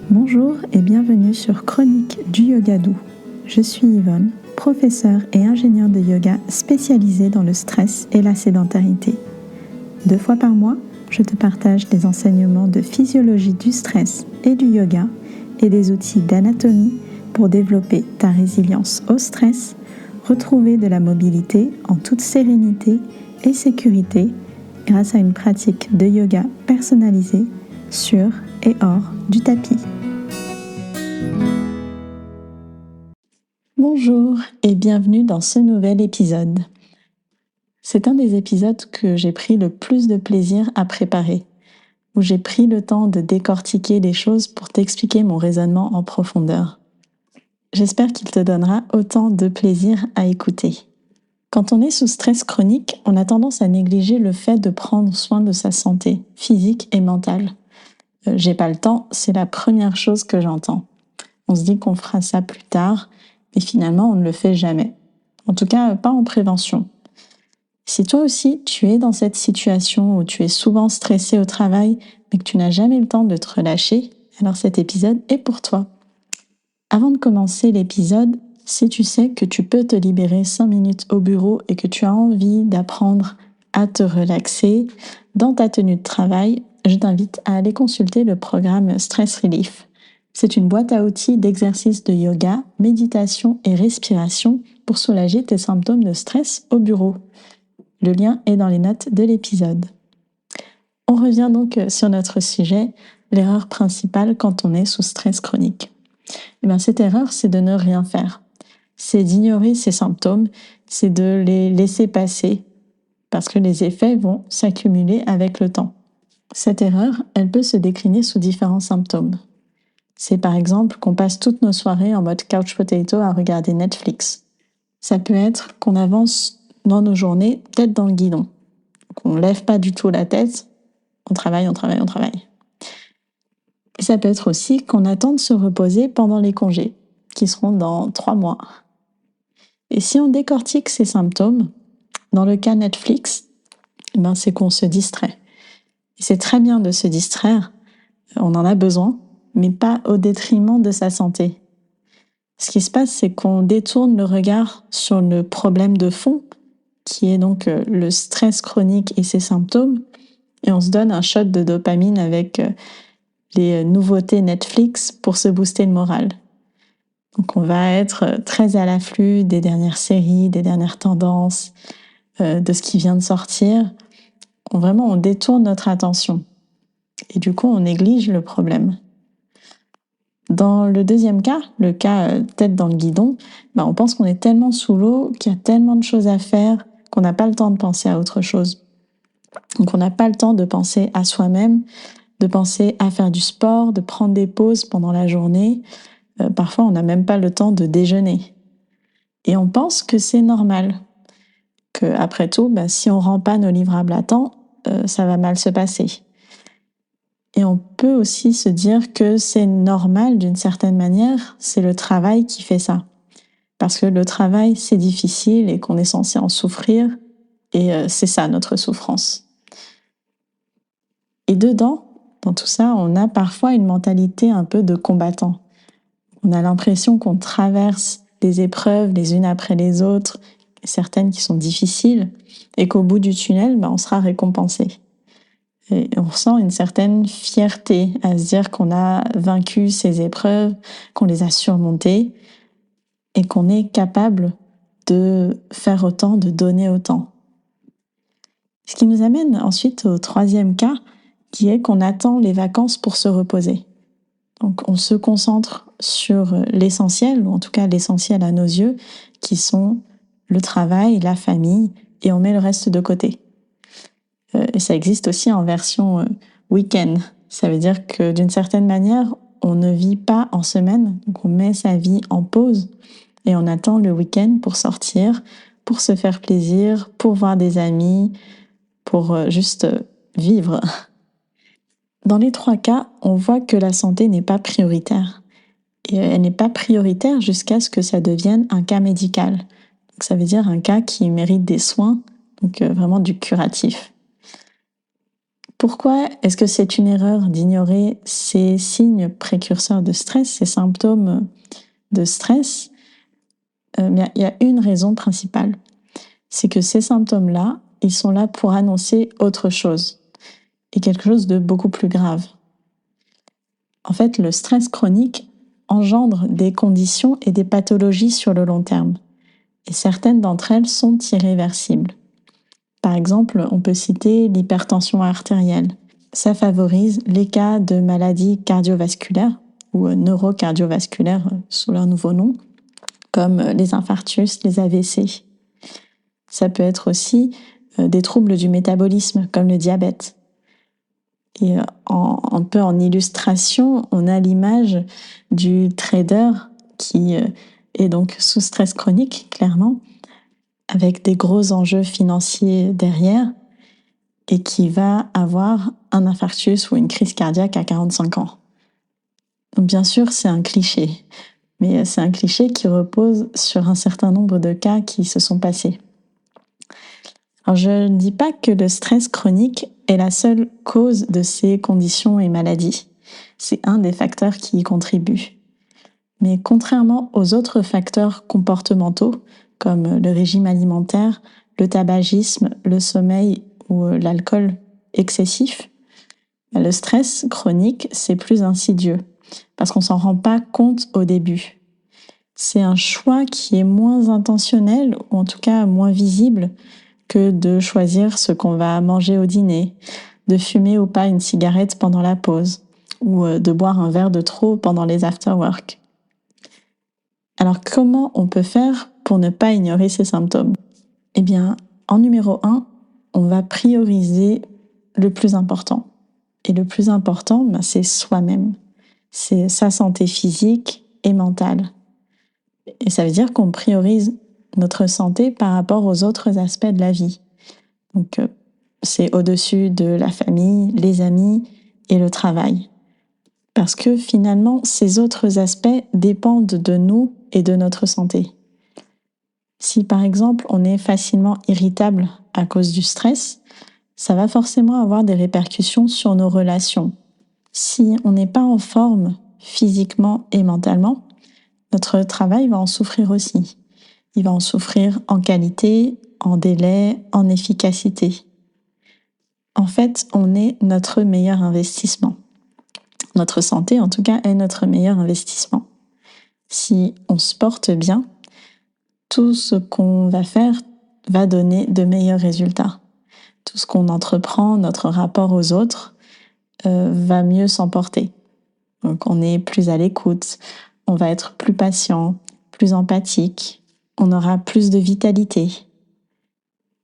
Bonjour et bienvenue sur Chronique du Yoga Doux. Je suis Yvonne, professeure et ingénieure de yoga spécialisée dans le stress et la sédentarité. 2 fois par mois, je te partage des enseignements de physiologie du stress et du yoga et des outils d'anatomie pour développer ta résilience au stress, retrouver de la mobilité en toute sérénité et sécurité grâce à une pratique de yoga personnalisée sur et hors du tapis. Bonjour et bienvenue dans ce nouvel épisode. C'est un des épisodes que j'ai pris le plus de plaisir à préparer, où j'ai pris le temps de décortiquer les choses pour t'expliquer mon raisonnement en profondeur. J'espère qu'il te donnera autant de plaisir à écouter. Quand on est sous stress chronique, on a tendance à négliger le fait de prendre soin de sa santé physique et mentale. J'ai pas le temps, c'est la première chose que j'entends. On se dit qu'on fera ça plus tard, mais finalement on ne le fait jamais. En tout cas, pas en prévention. Si toi aussi tu es dans cette situation où tu es souvent stressé au travail, mais que tu n'as jamais le temps de te relâcher, alors cet épisode est pour toi. Avant de commencer l'épisode, si tu sais que tu peux te libérer 5 minutes au bureau et que tu as envie d'apprendre à te relaxer dans ta tenue de travail, je t'invite à aller consulter le programme Stress Relief. C'est une boîte à outils d'exercices de yoga, méditation et respiration pour soulager tes symptômes de stress au bureau. Le lien est dans les notes de l'épisode. On revient donc sur notre sujet, l'erreur principale quand on est sous stress chronique. Cette erreur, c'est de ne rien faire. C'est d'ignorer ces symptômes, c'est de les laisser passer, parce que les effets vont s'accumuler avec le temps. Cette erreur, elle peut se décliner sous différents symptômes. C'est par exemple qu'on passe toutes nos soirées en mode couch potato à regarder Netflix. Ça peut être qu'on avance dans nos journées tête dans le guidon, qu'on ne lève pas du tout la tête, on travaille. Et ça peut être aussi qu'on attend de se reposer pendant les congés, qui seront dans 3 mois. Et si on décortique ces symptômes, dans le cas Netflix, c'est qu'on se distrait. Et c'est très bien de se distraire, on en a besoin, mais pas au détriment de sa santé. Ce qui se passe, c'est qu'on détourne le regard sur le problème de fond, qui est donc le stress chronique et ses symptômes, et on se donne un shot de dopamine avec les nouveautés Netflix pour se booster le moral. Donc on va être très à l'afflux des dernières séries, des dernières tendances, de ce qui vient de sortir. On détourne notre attention. Et du coup, on néglige le problème. Dans le deuxième cas, le cas tête dans le guidon, on pense qu'on est tellement sous l'eau, qu'il y a tellement de choses à faire, qu'on n'a pas le temps de penser à autre chose. Donc on n'a pas le temps de penser à soi-même, de penser à faire du sport, de prendre des pauses pendant la journée. Parfois, on n'a même pas le temps de déjeuner. Et on pense que c'est normal, qu'après tout, si on ne rend pas nos livrables à temps, ça va mal se passer. Et on peut aussi se dire que c'est normal d'une certaine manière, c'est le travail qui fait ça. Parce que le travail, c'est difficile et qu'on est censé en souffrir, et c'est ça notre souffrance. Et dedans, dans tout ça, on a parfois une mentalité un peu de combattant. On a l'impression qu'on traverse des épreuves les unes après les autres, certaines qui sont difficiles, et qu'au bout du tunnel, on sera récompensé. Et on ressent une certaine fierté à se dire qu'on a vaincu ces épreuves, qu'on les a surmontées, et qu'on est capable de faire autant, de donner autant. Ce qui nous amène ensuite au troisième cas, qui est qu'on attend les vacances pour se reposer. Donc on se concentre sur l'essentiel, ou en tout cas l'essentiel à nos yeux, qui sont le travail, la famille, et on met le reste de côté. Et ça existe aussi en version week-end. Ça veut dire que d'une certaine manière, on ne vit pas en semaine, donc on met sa vie en pause et on attend le week-end pour sortir, pour se faire plaisir, pour voir des amis, pour juste vivre. Dans les 3 cas, on voit que la santé n'est pas prioritaire. Et elle n'est pas prioritaire jusqu'à ce que ça devienne un cas médical. Donc ça veut dire un cas qui mérite des soins, donc vraiment du curatif. Pourquoi est-ce que c'est une erreur d'ignorer ces signes précurseurs de stress, ces symptômes de stress? Il y a une raison principale, c'est que ces symptômes-là, ils sont là pour annoncer autre chose, et quelque chose de beaucoup plus grave. En fait, le stress chronique engendre des conditions et des pathologies sur le long terme, et certaines d'entre elles sont irréversibles. Par exemple, on peut citer l'hypertension artérielle. Ça favorise les cas de maladies cardiovasculaires ou neurocardiovasculaires sous leur nouveau nom, comme les infarctus, les AVC. Ça peut être aussi des troubles du métabolisme, comme le diabète. Et un peu en illustration, on a l'image du trader qui est donc sous stress chronique, clairement, avec des gros enjeux financiers derrière, et qui va avoir un infarctus ou une crise cardiaque à 45 ans. Donc bien sûr, c'est un cliché, mais c'est un cliché qui repose sur un certain nombre de cas qui se sont passés. Alors je ne dis pas que le stress chronique est la seule cause de ces conditions et maladies. C'est un des facteurs qui y contribue. Mais contrairement aux autres facteurs comportementaux, comme le régime alimentaire, le tabagisme, le sommeil ou l'alcool excessif, le stress chronique, c'est plus insidieux, parce qu'on ne s'en rend pas compte au début. C'est un choix qui est moins intentionnel, ou en tout cas moins visible, que de choisir ce qu'on va manger au dîner, de fumer ou pas une cigarette pendant la pause, ou de boire un verre de trop pendant les after-work. Alors comment on peut faire pour ne pas ignorer ces symptômes? Eh bien, en numéro 1, on va prioriser le plus important. Et le plus important, c'est soi-même. C'est sa santé physique et mentale. Et ça veut dire qu'on priorise notre santé par rapport aux autres aspects de la vie. Donc, c'est au-dessus de la famille, les amis et le travail. Parce que finalement, ces autres aspects dépendent de nous et de notre santé. Si par exemple, on est facilement irritable à cause du stress, ça va forcément avoir des répercussions sur nos relations. Si on n'est pas en forme physiquement et mentalement, notre travail va en souffrir aussi. Il va en souffrir en qualité, en délai, en efficacité. En fait, on est notre meilleur investissement. Notre santé, en tout cas, est notre meilleur investissement. Si on se porte bien, tout ce qu'on va faire va donner de meilleurs résultats. Tout ce qu'on entreprend, notre rapport aux autres, va mieux s'emporter. Donc on est plus à l'écoute, on va être plus patient, plus empathique, on aura plus de vitalité.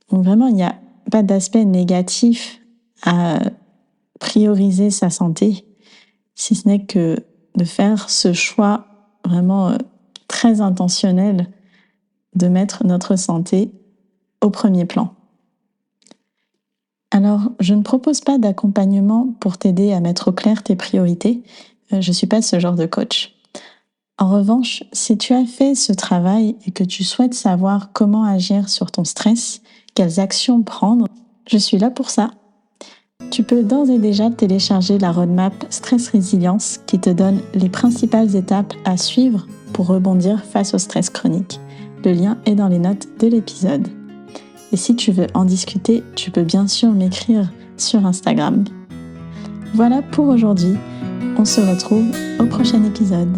Donc vraiment, il n'y a pas d'aspect négatif à prioriser sa santé, si ce n'est que de faire ce choix vraiment très intentionnel de mettre notre santé au premier plan. Alors, je ne propose pas d'accompagnement pour t'aider à mettre au clair tes priorités. Je ne suis pas ce genre de coach. En revanche, si tu as fait ce travail et que tu souhaites savoir comment agir sur ton stress, quelles actions prendre, je suis là pour ça. Tu peux d'ores et déjà télécharger la roadmap Stress Résilience qui te donne les principales étapes à suivre pour rebondir face au stress chronique. Le lien est dans les notes de l'épisode. Et si tu veux en discuter, tu peux bien sûr m'écrire sur Instagram. Voilà pour aujourd'hui. On se retrouve au prochain épisode.